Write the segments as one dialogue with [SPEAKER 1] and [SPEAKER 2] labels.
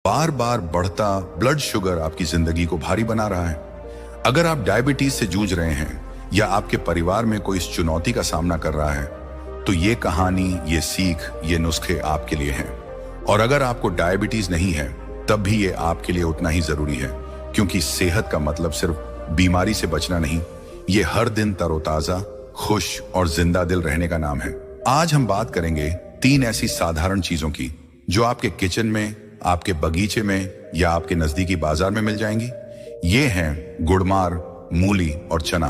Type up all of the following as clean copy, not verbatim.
[SPEAKER 1] बार बार बढ़ता blood sugar आपकी जिंदगी को भारी बना रहा है। अगर आप डायबिटीज से जूझ रहे हैं या आपके परिवार में कोई इस चुनौती का सामना कर रहा है, तो ये कहानी, ये सीख, ये नुस्खे आपके लिए हैं। और अगर आपको डायबिटीज नहीं है, तब भी ये आपके लिए उतना ही जरूरी है, क्योंकि सेहत का मतलब सिर्फ बीमारी से बचना नहीं, ये हर दिन तरोताजा, खुश और जिंदा दिल रहने का नाम है। आज हम बात करेंगे 3 ऐसी साधारण चीजों की जो आपके किचन में, आपके बगीचे में या आपके नजदीकी बाजार में मिल जाएंगी। ये हैं गुड़मार, मूली और चना।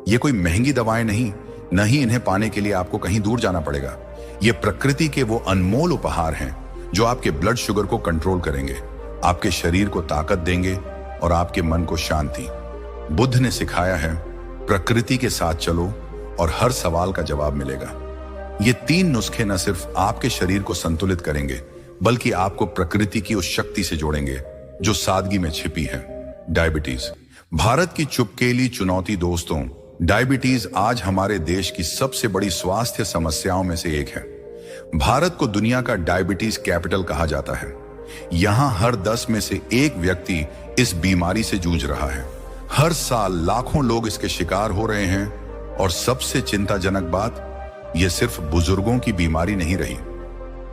[SPEAKER 1] ये कोई महंगी दवाएं नहीं, न ही इन्हें पाने के लिए आपको कहीं दूर जाना पड़ेगा। ये प्रकृति के वो अनमोल उपहार हैं जो आपके ब्लड शुगर को कंट्रोल करेंगे, आपके शरीर को ताकत देंगे और आपके मन को शांति। बुद्ध ने सिखाया है, प्रकृति के साथ चलो और हर सवाल का जवाब मिलेगा। ये 3 नुस्खे न सिर्फ आपके शरीर को संतुलित करेंगे, बल्कि आपको प्रकृति की उस शक्ति से जोड़ेंगे जो सादगी में छिपी है, डायबिटीज। भारत की चुपकेली चुनौती दोस्तों, डायबिटीज आज हमारे देश की सबसे बड़ी स्वास्थ्य समस्याओं में से एक है। भारत को दुनिया का डायबिटीज कैपिटल कहा जाता है। यहां हर 10 में से 1 व्यक्ति इस बीमारी से जूझ रहा है। हर साल लाखों लोग इसके शिकार हो रहे हैं और सबसे चिंताजनक बात, यह सिर्फ बुजुर्गों की बीमारी नहीं रही।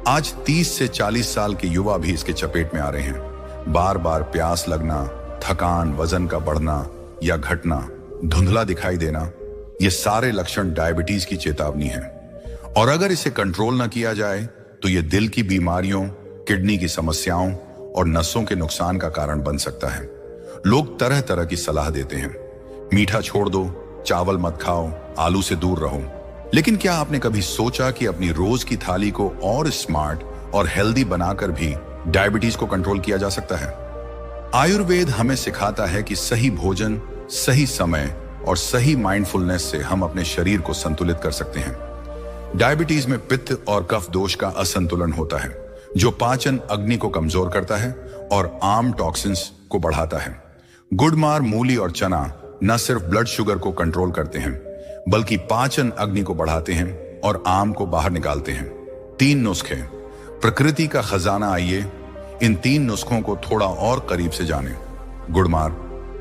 [SPEAKER 1] आज 30 से 40 साल के युवा भी इसके चपेट में आ रहे हैं। बार बार प्यास लगना, थकान, वजन का बढ़ना या घटना, धुंधला दिखाई देना, ये सारे लक्षण डायबिटीज की चेतावनी है। और अगर इसे कंट्रोल न किया जाए तो ये दिल की बीमारियों, किडनी की समस्याओं और नसों के नुकसान का कारण बन सकता है। लोग तरह तरह की सलाह देते हैं, मीठा छोड़ दो, चावल मत खाओ, आलू से दूर रहो। लेकिन क्या आपने कभी सोचा कि अपनी रोज की थाली को और स्मार्ट और हेल्दी बनाकर भी डायबिटीज को कंट्रोल किया जा सकता है? आयुर्वेद हमें सिखाता है कि सही भोजन, सही समय और सही माइंडफुलनेस से हम अपने शरीर को संतुलित कर सकते हैं। डायबिटीज में पित्त और कफ दोष का असंतुलन होता है, जो पाचन अग्नि को कमजोर करता है और आम टॉक्सिन्स को बढ़ाता है। गुड़मार, मूली और चना न सिर्फ ब्लड शुगर को कंट्रोल करते हैं, बल्कि पाचन अग्नि को बढ़ाते हैं और आम को बाहर निकालते हैं। 3 नुस्खे, प्रकृति का खजाना। आइए इन 3 नुस्खों को थोड़ा और करीब से जानें। गुड़मार,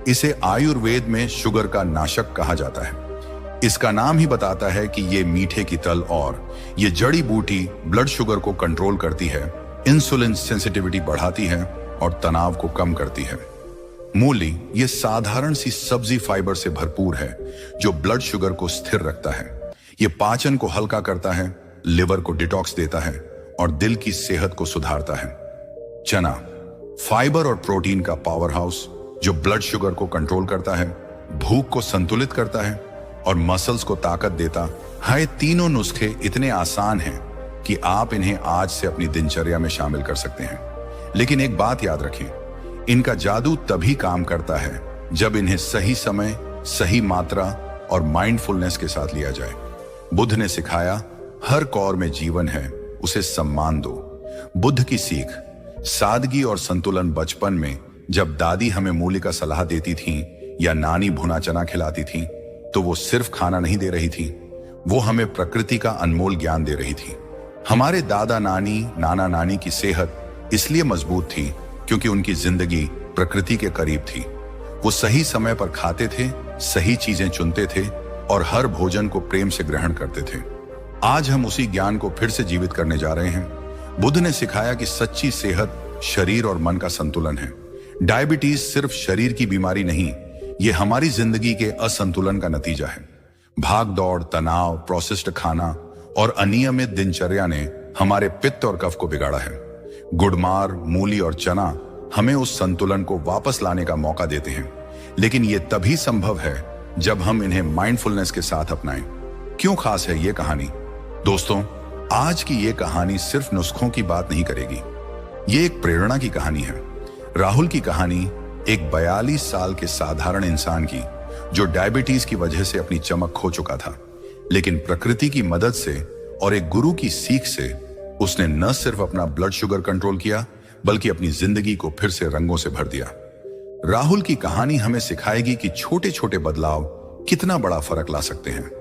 [SPEAKER 1] इसे आयुर्वेद में शुगर का नाशक कहा जाता है। इसका नाम ही बताता है कि ये मीठे की तल और ये जड़ी बूटी ब्लड शुगर को कंट्रोल करती है, इंसुलिन सेंसिटिविटी बढ़ाती है और तनाव को कम करती है। मूली, ये साधारण सी सब्जी फाइबर से भरपूर है जो ब्लड शुगर को स्थिर रखता है। ये पाचन को हल्का करता है, लिवर को डिटॉक्स देता है और दिल की सेहत को सुधारता है। चना, फाइबर और प्रोटीन का पावर हाउस जो ब्लड शुगर को कंट्रोल करता है, भूख को संतुलित करता है और मसल्स को ताकत देता है। ये तीनों नुस्खे इतने आसान हैं कि आप इन्हें आज से अपनी दिनचर्या में शामिल कर सकते हैं। लेकिन एक बात याद रखें, इनका जादू तभी काम करता है जब इन्हें सही समय, सही मात्रा और माइंडफुलनेस के साथ लिया जाए। बुद्ध ने सिखाया, हर कौर में जीवन है, उसे सम्मान दो। बुद्ध की सीख, सादगी और संतुलन। बचपन में जब दादी हमें मूली का सलाह देती थीं या नानी भुना चना खिलाती थीं, तो वो सिर्फ खाना नहीं दे रही थी, वो हमें प्रकृति का अनमोल ज्ञान दे रही थी। हमारे दादा नानी, नाना नानी की सेहत इसलिए मजबूत थी क्योंकि उनकी जिंदगी प्रकृति के करीब थी। वो सही समय पर खाते थे, सही चीजें चुनते थे और हर भोजन को प्रेम से ग्रहण करते थे। आज हम उसी ज्ञान को फिर से जीवित करने जा रहे हैं। बुद्ध ने सिखाया कि सच्ची सेहत शरीर और मन का संतुलन है। डायबिटीज सिर्फ शरीर की बीमारी नहीं, ये हमारी जिंदगी के असंतुलन का नतीजा है। भाग दौड़, तनाव, प्रोसेस्ड खाना और अनियमित दिनचर्या ने हमारे पित्त और कफ को बिगाड़ा है। गुड़मार, मूली और चना हमें उस संतुलन को वापस लाने का मौका देते हैं, लेकिन यह तभी संभव है जब हम इन्हें माइंडफुलनेस के साथ अपनाएं। क्यों खास है ये कहानी? दोस्तों, आज की ये कहानी सिर्फ नुस्खों की बात नहीं करेगी, ये एक प्रेरणा की कहानी है। राहुल की कहानी एक 42 साल के साधारण इंसान की, जो डायबिटीज की वजह से अपनी चमक खो चुका था, लेकिन प्रकृति की मदद से और एक गुरु की सीख से उसने न सिर्फ अपना ब्लड शुगर कंट्रोल किया, बल्कि अपनी जिंदगी को फिर से रंगों से भर दिया। राहुल की कहानी हमें सिखाएगी कि छोटे छोटे बदलाव कितना बड़ा फर्क ला सकते हैं।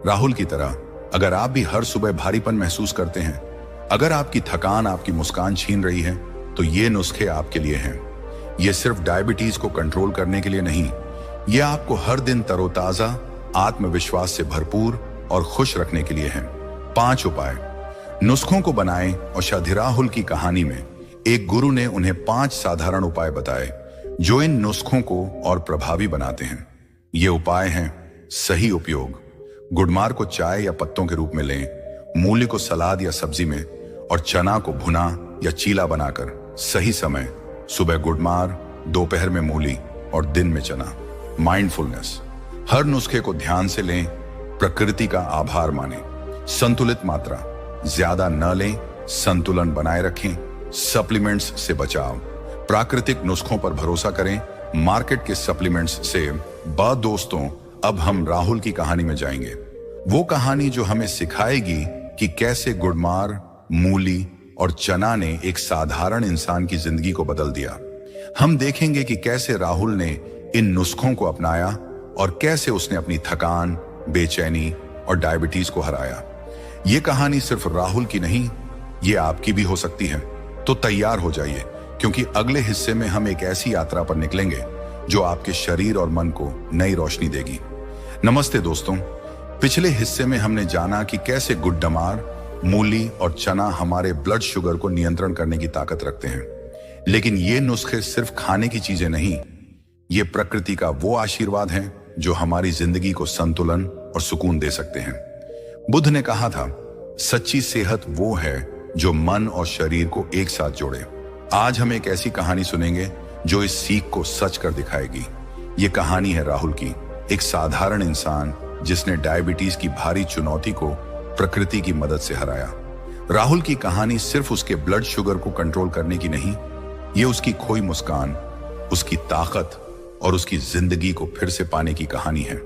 [SPEAKER 1] राहुल की तरह अगर आप भी हर सुबह भारीपन महसूस करते हैं, अगर आपकी थकान आपकी मुस्कान छीन रही है, तो ये नुस्खे आपके लिए हैं। ये सिर्फ डायबिटीज को कंट्रोल करने के लिए नहीं, ये आपको हर दिन तरोताजा, आत्मविश्वास से भरपूर और खुश रखने के लिए हैं। 5 उपाय। नुस्खों को बनाएं। औषधि राहुल की कहानी में एक गुरु ने उन्हें 5 साधारण उपाय बताए जो इन नुस्खों को और प्रभावी बनाते हैं। ये उपाय हैं: सही उपयोग। गुड़मार को चाय या पत्तों के रूप में लें, मूली को सलाद या सब्जी में, और चना को भुना या चीला बनाकर। सही समय: सुबह गुड़मार, दोपहर में मूली और दिन में चना। माइंडफुलनेस: हर नुस्खे को ध्यान से लें, प्रकृति का आभार मानें। संतुलित मात्रा: ज्यादा न लें, संतुलन बनाए रखें। सप्लीमेंट्स से बचाव: प्राकृतिक नुस्खों पर भरोसा करें, मार्केट के सप्लीमेंट्स से। दोस्तों, अब हम राहुल की कहानी में जाएंगे, वो कहानी जो हमें सिखाएगी कि कैसे गुड़मार, मूली और चना ने एक साधारण इंसान की जिंदगी को बदल दिया। हम देखेंगे कि कैसे राहुल ने इन नुस्खों को अपनाया और कैसे उसने अपनी थकान, बेचैनी और डायबिटीज को हराया। ये कहानी सिर्फ राहुल की नहीं, ये आपकी भी हो सकती है। तो तैयार हो जाइए, क्योंकि अगले हिस्से में हम एक ऐसी यात्रा पर निकलेंगे जो आपके शरीर और मन को नई रोशनी देगी। नमस्ते दोस्तों, पिछले हिस्से में हमने जाना कि कैसे गुड़मार, मूली और चना हमारे ब्लड शुगर को नियंत्रण करने की ताकत रखते हैं। लेकिन ये नुस्खे सिर्फ खाने की चीजें नहीं, ये प्रकृति का वो आशीर्वाद है जो हमारी जिंदगी को संतुलन और सुकून दे सकते हैं। बुद्ध ने कहा था, सच्ची सेहत वो है जो मन और शरीर को एक साथ जोड़े। आज हम एक ऐसी कहानी सुनेंगे जो इस सीख को सच कर दिखाएगी। ये कहानी है राहुल की, एक साधारण इंसान जिसने डायबिटीज की भारी चुनौती को प्रकृति की मदद से हराया। राहुल की कहानी सिर्फ उसके ब्लड शुगर को कंट्रोल करने की नहीं, ये उसकी खोई मुस्कान, उसकी ताकत और उसकी जिंदगी को फिर से पाने की कहानी है।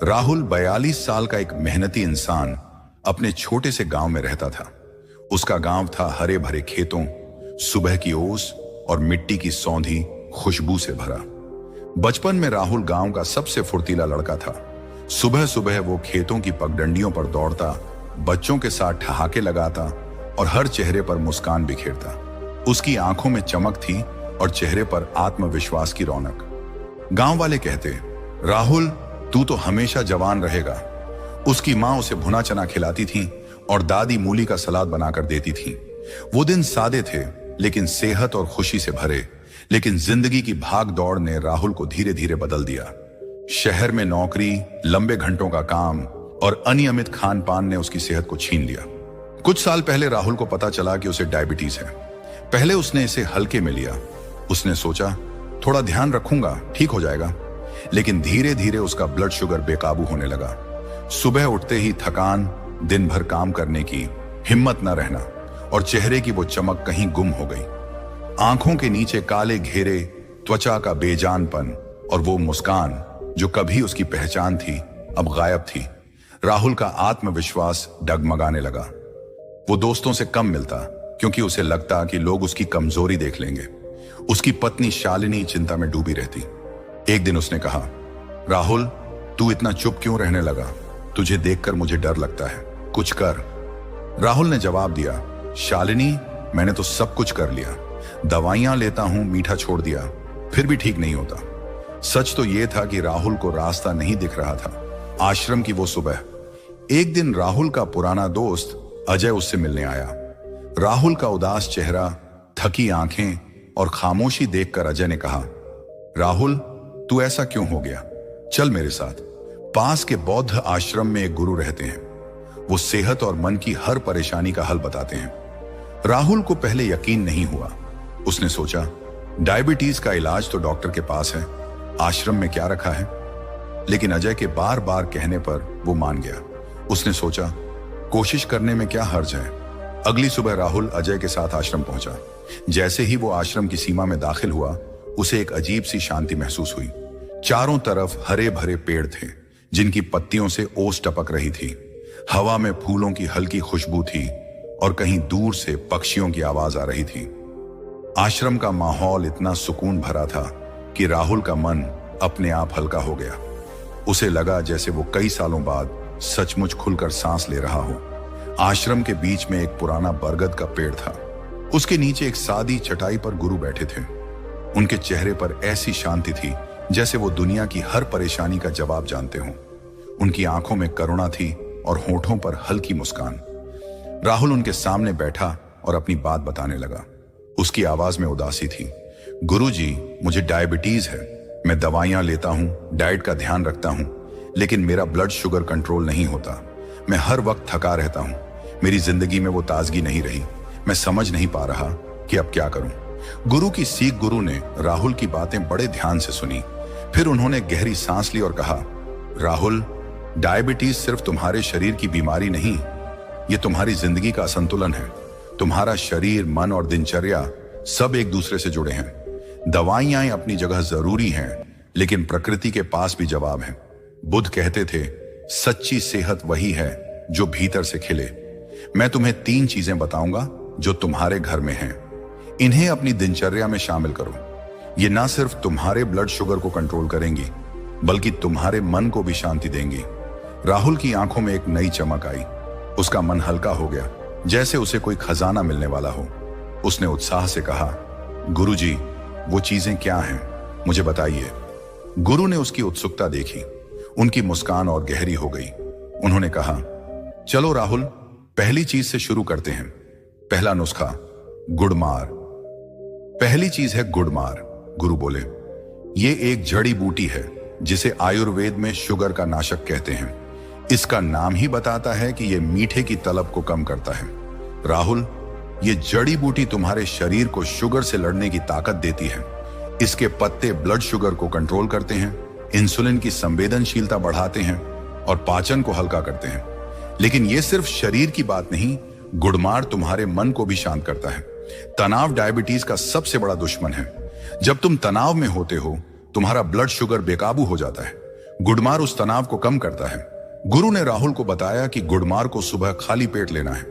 [SPEAKER 1] राहुल 42 साल का एक मेहनती इंसान अपने छोटे से गांव में रहता था। उसका गांव था हरे भरे खेतों, सुबह की ओस और मिट्टी की सौंधी खुशबू से भरा। बचपन में राहुल गांव का सबसे फुर्तीला लड़का था। सुबह सुबह वो खेतों की पगडंडियों पर दौड़ता, बच्चों के साथ ठहाके लगाता और हर चेहरे पर मुस्कान बिखेरता। उसकी आंखों में चमक थी और चेहरे पर आत्मविश्वास की रौनक। गांव वाले कहते, राहुल तू तो हमेशा जवान रहेगा। उसकी माँ उसे भुना चना खिलाती थी और दादी मूली का सलाद बनाकर देती थी। वो दिन सादे थे लेकिन सेहत और खुशी से भरे। लेकिन जिंदगी की भाग दौड़ ने राहुल को धीरे धीरे बदल दिया। शहर में नौकरी, लंबे घंटों का काम और अनियमित खान पान ने उसकी सेहत को छीन लिया। कुछ साल पहले राहुल को पता चला कि उसे डायबिटीज है। पहले उसने इसे हल्के में लिया। उसने सोचा, थोड़ा ध्यान रखूंगा, ठीक हो जाएगा। लेकिन धीरे धीरे उसका ब्लड शुगर बेकाबू होने लगा। सुबह उठते ही थकान, दिन भर काम करने की हिम्मत न रहना और चेहरे की वो चमक कहीं गुम हो गई। आंखों के नीचे काले घेरे, त्वचा का बेजानपन और वो मुस्कान जो कभी उसकी पहचान थी अब गायब थी। राहुल का आत्मविश्वास डगमगाने लगा। वो दोस्तों से कम मिलता क्योंकि उसे लगता कि लोग उसकी कमजोरी देख लेंगे। उसकी पत्नी शालिनी चिंता में डूबी रहती। एक दिन उसने कहा, राहुल तू इतना चुप क्यों रहने लगा? तुझे देखकर मुझे डर लगता है, कुछ कर। राहुल ने जवाब दिया, शालिनी मैंने तो सब कुछ कर लिया, दवाइयां लेता हूं, मीठा छोड़ दिया, फिर भी ठीक नहीं होता। सच तो यह था कि राहुल को रास्ता नहीं दिख रहा था। आश्रम की वो सुबह, एक दिन राहुल का पुराना दोस्त अजय उससे मिलने आया। राहुल का उदास चेहरा, थकी आंखें और खामोशी देखकर अजय ने कहा, राहुल तू ऐसा क्यों हो गया? चल मेरे साथ। पास के बौद्ध आश्रम में एक गुरु रहते हैं। वो सेहत और मन की हर परेशानी का हल बताते हैं। राहुल को पहले यकीन नहीं हुआ। उसने सोचा, डायबिटीज का इलाज तो डॉक्टर के पास है, आश्रम में क्या रखा है? लेकिन अजय के बार बार कहने पर वो मान गया। उसने सोचा, कोशिश करने में क्या हर्ज है। अगली सुबह राहुल अजय के साथ आश्रम पहुंचा। जैसे ही वो आश्रम की सीमा में दाखिल हुआ, उसे एक अजीब सी शांति महसूस हुई। चारों तरफ हरे भरे पेड़ थे जिनकी पत्तियों से ओस टपक रही थी। हवा में फूलों की हल्की खुशबू थी और कहीं दूर से पक्षियों की आवाज आ रही थी। आश्रम का माहौल इतना सुकून भरा था कि राहुल का मन अपने आप हल्का हो गया। उसे लगा जैसे वो कई सालों बाद सचमुच खुलकर सांस ले रहा हो। आश्रम के बीच में एक पुराना बरगद का पेड़ था। उसके नीचे एक सादी चटाई पर गुरु बैठे थे। उनके चेहरे पर ऐसी शांति थी जैसे वो दुनिया की हर परेशानी का जवाब जानते हों। उनकी आंखों में करुणा थी और होठों पर हल्की मुस्कान। राहुल उनके सामने बैठा और अपनी बात बताने लगा। उसकी आवाज में उदासी थी। गुरुजी, मुझे डायबिटीज है। मैं दवाइयां लेता हूं, डाइट का ध्यान रखता हूं, लेकिन मेरा ब्लड शुगर कंट्रोल नहीं होता। मैं हर वक्त थका रहता हूं। मेरी जिंदगी में वो ताजगी नहीं रही। मैं समझ नहीं पा रहा कि अब क्या करूं। गुरु की सीख। गुरु ने राहुल की बातें बड़े ध्यान से सुनी। फिर उन्होंने गहरी सांस ली और कहा, राहुल, डायबिटीज सिर्फ तुम्हारे शरीर की बीमारी नहीं, ये तुम्हारी जिंदगी का असंतुलन है। तुम्हारा शरीर, मन और दिनचर्या सब एक दूसरे से जुड़े हैं। दवाइयां अपनी जगह जरूरी हैं, लेकिन प्रकृति के पास भी जवाब है। बुद्ध कहते थे, सच्ची सेहत वही है जो भीतर से खिले। मैं तुम्हें 3 चीजें बताऊंगा जो तुम्हारे घर में हैं। इन्हें अपनी दिनचर्या में शामिल करो। ये ना सिर्फ तुम्हारे ब्लड शुगर को कंट्रोल करेंगी, बल्कि तुम्हारे मन को भी शांति देंगी। राहुल की आंखों में एक नई चमक आई। उसका मन हल्का हो गया, जैसे उसे कोई खजाना मिलने वाला हो। उसने उत्साह से कहा, गुरुजी, वो चीजें क्या हैं? मुझे बताइए। गुरु ने उसकी उत्सुकता देखी। उनकी मुस्कान और गहरी हो गई। उन्होंने कहा, चलो राहुल, पहली चीज से शुरू करते हैं। पहला नुस्खा, गुड़मार। पहली चीज है गुड़मार। गुरु बोले, ये एक जड़ी बूटी है जिसे आयुर्वेद में शुगर का नाशक कहते हैं। इसका नाम ही बताता है कि यह मीठे की तलब को कम करता है। राहुल, ये जड़ी बूटी तुम्हारे शरीर को शुगर से लड़ने की ताकत देती है। इसके पत्ते ब्लड शुगर को कंट्रोल करते हैं, इंसुलिन की संवेदनशीलता बढ़ाते हैं और पाचन को हल्का करते हैं। लेकिन यह सिर्फ शरीर की बात नहीं, गुड़मार तुम्हारे मन को भी शांत करता है। तनाव डायबिटीज का सबसे बड़ा दुश्मन है। जब तुम तनाव में होते हो, तुम्हारा ब्लड शुगर बेकाबू हो जाता है। गुड़मार उस तनाव को कम करता है। गुरु ने राहुल को बताया कि गुड़मार को सुबह खाली पेट लेना है।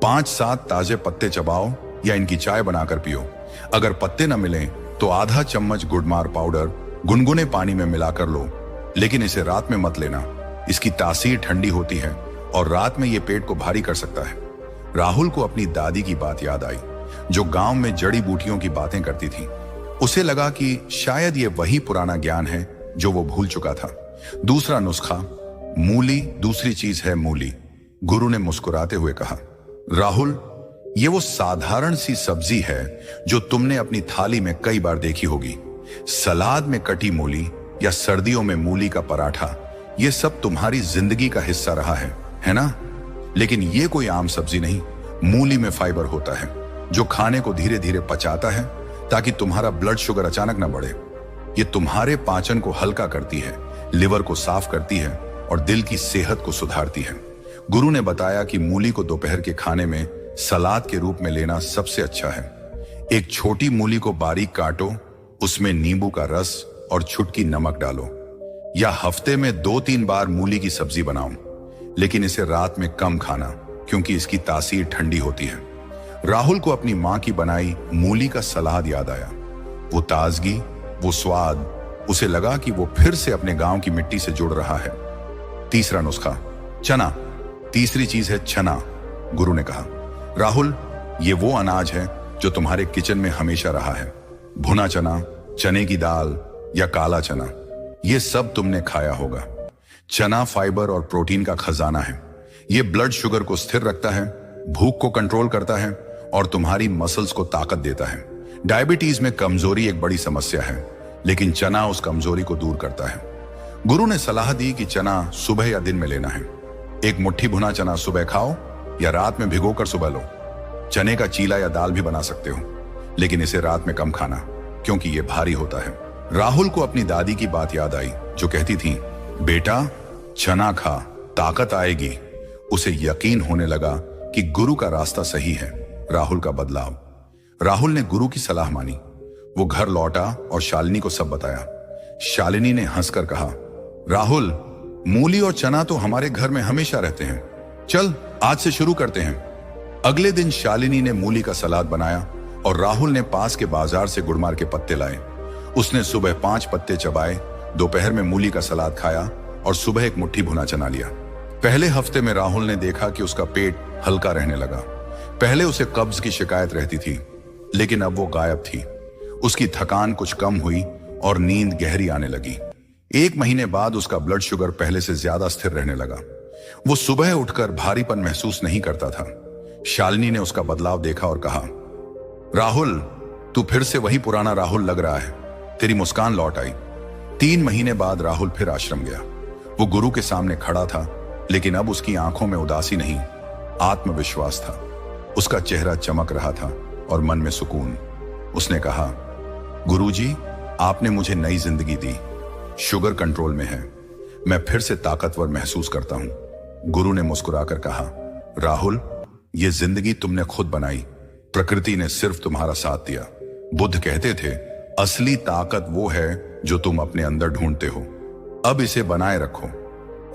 [SPEAKER 1] 5-7 ताजे पत्ते चबाओ या इनकी चाय बनाकर पियो। अगर पत्ते न मिलें तो आधा चम्मच गुड़मार पाउडर गुनगुने पानी में मिलाकर लो, लेकिन इसे रात में मत लेना। इसकी तासीर ठंडी होती है और रात में यह पेट को भारी कर सकता है। राहुल को अपनी दादी की बात याद आई, जो गांव में जड़ी बूटियों की बातें करती थी। उसे लगा कि शायद ये वही पुराना ज्ञान है जो वो भूल चुका था। दूसरा नुस्खा, मूली। दूसरी चीज है मूली। गुरु ने मुस्कुराते हुए कहा, राहुल, ये वो साधारण सी सब्जी है जो तुमने अपनी थाली में कई बार देखी होगी। सलाद में कटी मूली या सर्दियों में मूली का पराठा, ये सब तुम्हारी जिंदगी का हिस्सा रहा है ना? लेकिन ये कोई आम सब्जी नहीं। मूली में फाइबर होता है जो खाने को धीरे धीरे पचाता है ताकि तुम्हारा ब्लड शुगर अचानक न बढ़े। ये तुम्हारे पाचन को हल्का करती है, लिवर को साफ करती है और दिल की सेहत को सुधारती है। गुरु ने बताया कि मूली को दोपहर के खाने में सलाद के रूप में लेना सबसे अच्छा है। एक छोटी मूली को बारीक काटो, उसमें नींबू का रस और चुटकी नमक डालो, या हफ्ते में 2-3 बार मूली की सब्जी बनाओ। लेकिन इसे रात में कम खाना, क्योंकि इसकी तासीर ठंडी होती है। राहुल को अपनी मां की बनाई मूली का सलाद याद आया। वो ताजगी, वो स्वाद, उसे लगा कि वो फिर से अपने गांव की मिट्टी से जुड़ रहा है। तीसरा नुस्खा, चना। तीसरी चीज है चना। गुरु ने कहा, राहुल, ये वो अनाज है जो तुम्हारे किचन में हमेशा रहा है। भुना चना, चने की दाल या काला चना, ये सब तुमने खाया होगा। चना फाइबर और प्रोटीन का खजाना है। ये ब्लड शुगर को स्थिर रखता है, भूख को कंट्रोल करता है और तुम्हारी मसल्स को ताकत देता है। डायबिटीज में कमजोरी एक बड़ी समस्या है, लेकिन चना उस कमजोरी को दूर करता है। गुरु ने सलाह दी कि चना सुबह या दिन में लेना है। एक मुट्ठी भुना चना सुबह खाओ या रात में भिगोकर सुबह लो। चने का चीला या दाल भी बना सकते हो, लेकिन इसे रात में कम खाना, क्योंकि यह भारी होता है। राहुल को अपनी दादी की बात याद आई, जो कहती थी, बेटा, चना खा, ताकत आएगी। उसे यकीन होने लगा कि गुरु का रास्ता सही है। राहुल का बदलाव। राहुल ने गुरु की सलाह मानी। वो घर लौटा और शालिनी को सब बताया। शालिनी ने हंसकर कहा, राहुल, मूली और चना तो हमारे घर में हमेशा रहते हैं। चल, आज से शुरू करते हैं। अगले दिन शालिनी ने मूली का सलाद बनाया और राहुल ने पास के बाजार से गुड़मार के पत्ते लाए। उसने सुबह 5 पत्ते चबाए, दोपहर में मूली का सलाद खाया और सुबह एक मुट्ठी भुना चना लिया। पहले हफ्ते में राहुल ने देखा कि उसका पेट हल्का रहने लगा। पहले उसे कब्ज की शिकायत रहती थी, लेकिन अब वो गायब थी। उसकी थकान कुछ कम हुई और नींद गहरी आने लगी। 1 महीने बाद उसका ब्लड शुगर पहले से ज्यादा स्थिर रहने लगा। वो सुबह उठकर भारीपन महसूस नहीं करता था। शालिनी ने उसका बदलाव देखा और कहा, राहुल, तू फिर से वही पुराना राहुल लग रहा है। तेरी मुस्कान लौट आई। 3 महीने बाद राहुल फिर आश्रम गया। वो गुरु के सामने खड़ा था, लेकिन अब उसकी आंखों में उदासी नहीं, आत्मविश्वास था। उसका चेहरा चमक रहा था और मन में सुकून। उसने कहा, गुरुजी, आपने मुझे नई जिंदगी दी। शुगर कंट्रोल में है। मैं फिर से ताकतवर महसूस करता हूं। गुरु ने मुस्कुराकर कहा, राहुल, यह जिंदगी तुमने खुद बनाई। प्रकृति ने सिर्फ तुम्हारा साथ दिया। बुद्ध कहते थे, असली ताकत वो है जो तुम अपने अंदर ढूंढते हो। अब इसे बनाए रखो।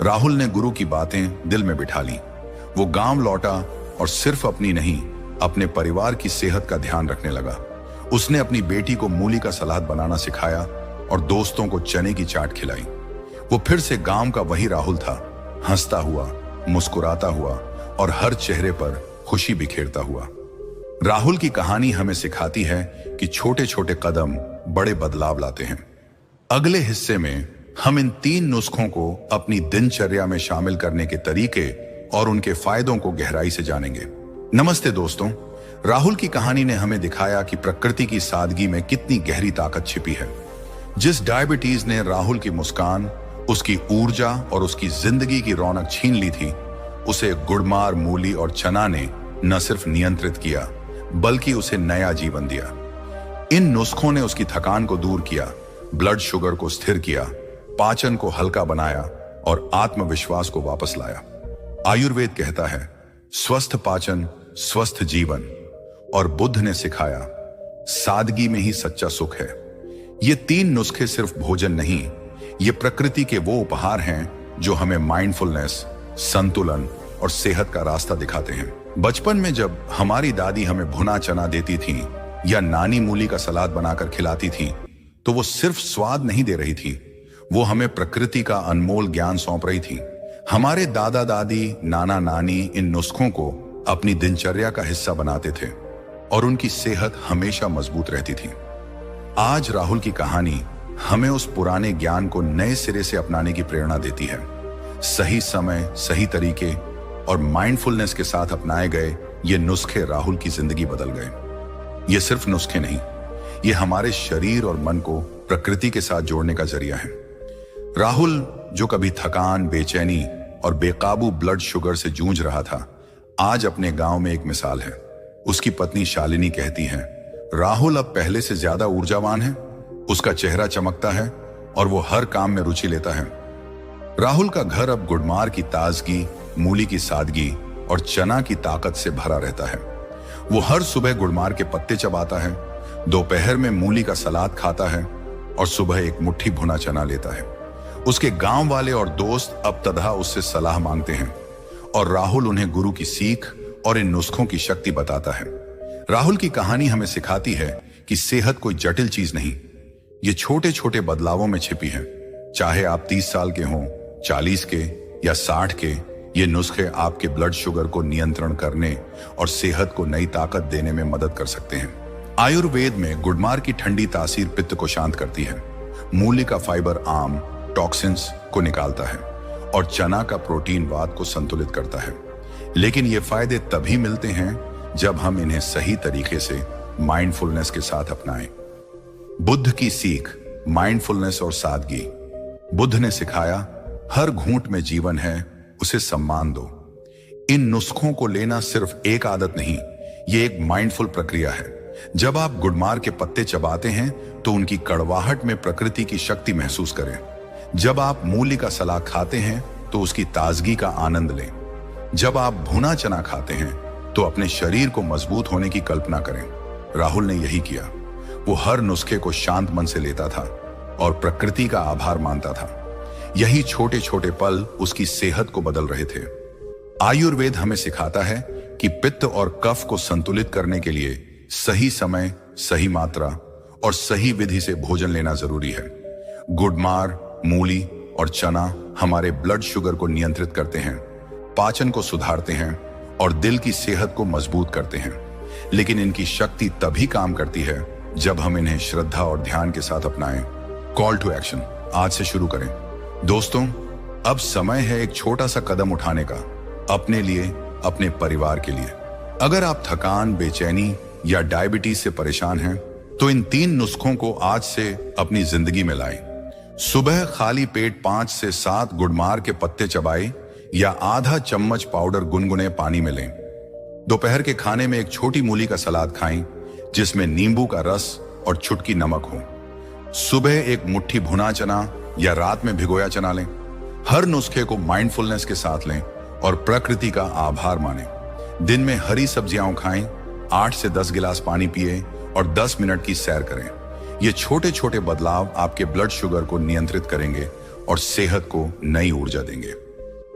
[SPEAKER 1] राहुल ने गुरु की बातें दिल में बिठा ली। वो गांव लौटा और सिर्फ अपनी नहीं, अपने परिवार की सेहत का ध्यान रखने लगा। उसने अपनी बेटी को मूली का सलाद बनाना सिखाया और दोस्तों को चने की चाट खिलाई। वो फिर से गांव का वही राहुल था, हंसता हुआ, मुस्कुराता हुआ और हर चेहरे पर खुशी बिखेरता हुआ। राहुल की कहानी हमें सिखाती है कि छोटे छोटे कदम बड़े बदलाव लाते हैं। अगले हिस्से में हम इन 3 नुस्खों को अपनी दिनचर्या में शामिल करने के तरीके और उनके फायदों को गहराई से जानेंगे। नमस्ते दोस्तों, राहुल की कहानी ने हमें दिखाया कि प्रकृति की सादगी में कितनी गहरी ताकत छिपी है। जिस डायबिटीज ने राहुल की मुस्कान, उसकी ऊर्जा और उसकी जिंदगी की रौनक छीन ली थी, उसे गुड़मार, मूली और चना ने न सिर्फ नियंत्रित किया, बल्कि उसे नया जीवन दिया। इन नुस्खों ने उसकी थकान को दूर किया, ब्लड शुगर को स्थिर किया, पाचन को हल्का बनाया और आत्मविश्वास को वापस लाया। आयुर्वेद कहता है, स्वस्थ पाचन स्वस्थ जीवन, और बुद्ध ने सिखाया, सादगी में ही सच्चा सुख है। ये 3 नुस्खे सिर्फ भोजन नहीं, ये प्रकृति के वो उपहार हैं जो हमें माइंडफुलनेस, संतुलन और सेहत का रास्ता दिखाते हैं। बचपन में जब हमारी दादी हमें भुना चना देती थी या नानी मूली का सलाद बनाकर खिलाती थी, तो वो सिर्फ स्वाद नहीं दे रही थी, वो हमें प्रकृति का अनमोल ज्ञान सौंप रही थी। हमारे दादा दादी, नाना नानी इन नुस्खों को अपनी दिनचर्या का हिस्सा बनाते थे और उनकी सेहत हमेशा मजबूत रहती थी। आज राहुल की कहानी हमें उस पुराने ज्ञान को नए सिरे से अपनाने की प्रेरणा देती है। सही समय, सही तरीके और माइंडफुलनेस के साथ अपनाए गए ये नुस्खे राहुल की जिंदगी बदल गए। ये सिर्फ नुस्खे नहीं, ये हमारे शरीर और मन को प्रकृति के साथ जोड़ने का जरिया है। राहुल, जो कभी थकान, बेचैनी और बेकाबू ब्लड शुगर से जूझ रहा था, आज अपने गांव में एक मिसाल है। उसकी पत्नी शालिनी कहती है, राहुल अब पहले से ज्यादा ऊर्जावान है, उसका चेहरा चमकता है और वो हर काम में रुचि लेता है। राहुल का घर अब गुड़मार की ताजगी, मूली की सादगी और चना की ताकत से भरा रहता है। वो हर सुबह गुड़मार के पत्ते चबाता है, दोपहर में मूली का सलाद खाता है और सुबह एक मुट्ठी भुना चना लेता है। उसके गांव वाले और दोस्त अब तदहा उससे सलाह मांगते हैं और राहुल उन्हें गुरु की सीख और इन नुस्खों की शक्ति बताता है। राहुल की कहानी हमें सिखाती है कि सेहत कोई जटिल चीज नहीं, ये छोटे छोटे बदलावों में छिपी है। चाहे आप 30 साल के हों, 40 के या 60 के, ये नुस्खे आपके ब्लड शुगर को नियंत्रण करने और सेहत को नई ताकत देने में मदद कर सकते हैं। आयुर्वेद में गुड़मार की ठंडी तासीर पित्त को शांत करती है, मूली का फाइबर आम टॉक्सिन्स को निकालता है और चना का प्रोटीन वात को संतुलित करता है। लेकिन ये फायदे तभी मिलते हैं जब हम इन्हें सही तरीके से माइंडफुलनेस के साथ अपनाएं। बुद्ध की सीख, माइंडफुलनेस और सादगी। बुद्ध ने सिखाया, हर घूंट में जीवन है, उसे सम्मान दो। इन नुस्खों को लेना सिर्फ एक आदत नहीं, ये एक माइंडफुल प्रक्रिया है। जब आप गुड़मार के पत्ते चबाते हैं तो उनकी कड़वाहट में प्रकृति की शक्ति महसूस करें। जब आप मूली का सलाद खाते हैं तो उसकी ताजगी का आनंद लें। जब आप भुना चना खाते हैं तो अपने शरीर को मजबूत होने की कल्पना करें। राहुल ने यही किया। वो हर नुस्खे को शांत मन से लेता था और प्रकृति का आभार मानता था। यही छोटे छोटे पल उसकी सेहत को बदल रहे थे। आयुर्वेद हमें सिखाता है कि पित्त और कफ को संतुलित करने के लिए सही समय, सही मात्रा और सही विधि से भोजन लेना जरूरी है। गुड़मार, मूली और चना हमारे ब्लड शुगर को नियंत्रित करते हैं, पाचन को सुधारते हैं और दिल की सेहत को मजबूत करते हैं। लेकिन इनकी शक्ति तभी काम करती है जब हम इन्हें श्रद्धा और ध्यान के साथ अपनाएं। कॉल टू एक्शन, आज से शुरू करें। दोस्तों, अब समय है एक छोटा सा कदम उठाने का, अपने लिए, अपने परिवार के लिए। अगर आप थकान, बेचैनी या डायबिटीज से परेशान हैं, तो इन 3 नुस्खों को आज से अपनी जिंदगी में लाएं। सुबह खाली पेट 5 से 7 गुड़मार के पत्ते चबाएं या आधा चम्मच पाउडर गुनगुने पानी में लें। दोपहर के खाने में एक छोटी मूली का सलाद खाएं जिसमें नींबू का रस और चुटकी नमक हो। सुबह एक मुट्ठी भुना चना या रात में भिगोया चना लें। हर नुस्खे को माइंडफुलनेस के साथ लें और प्रकृति का आभार मानें। दिन में हरी सब्जियां खाएं, 8 से 10 गिलास पानी पिए और 10 मिनट की सैर करें। ये छोटे छोटे बदलाव आपके ब्लड शुगर को नियंत्रित करेंगे और सेहत को नई ऊर्जा देंगे।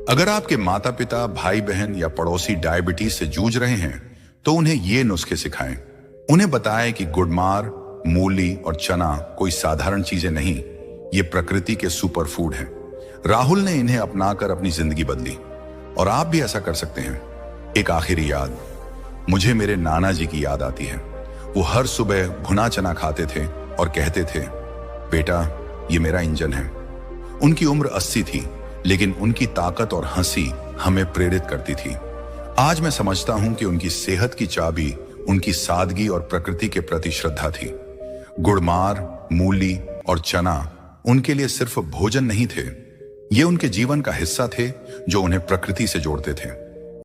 [SPEAKER 1] अगर आपके माता पिता, भाई बहन या पड़ोसी डायबिटीज से जूझ रहे हैं, तो उन्हें ये नुस्खे सिखाएं। उन्हें बताएं कि गुड़मार, मूली और चना कोई साधारण चीजें नहीं, ये प्रकृति के सुपर फूड हैं। राहुल ने इन्हें अपनाकर अपनी जिंदगी बदली और आप भी ऐसा कर सकते हैं। एक आखिरी याद, मुझे मेरे नाना जी की याद आती है। वो हर सुबह भुना चना खाते थे और कहते थे, बेटा ये मेरा इंजन है। उनकी उम्र 80 थी, लेकिन उनकी ताकत और हंसी हमें प्रेरित करती थी। आज मैं समझता हूं कि उनकी सेहत की चाबी उनकी सादगी और प्रकृति के प्रति श्रद्धा थी। गुड़मार, मूली और चना उनके लिए सिर्फ भोजन नहीं थे, ये उनके जीवन का हिस्सा थे जो उन्हें प्रकृति से जोड़ते थे।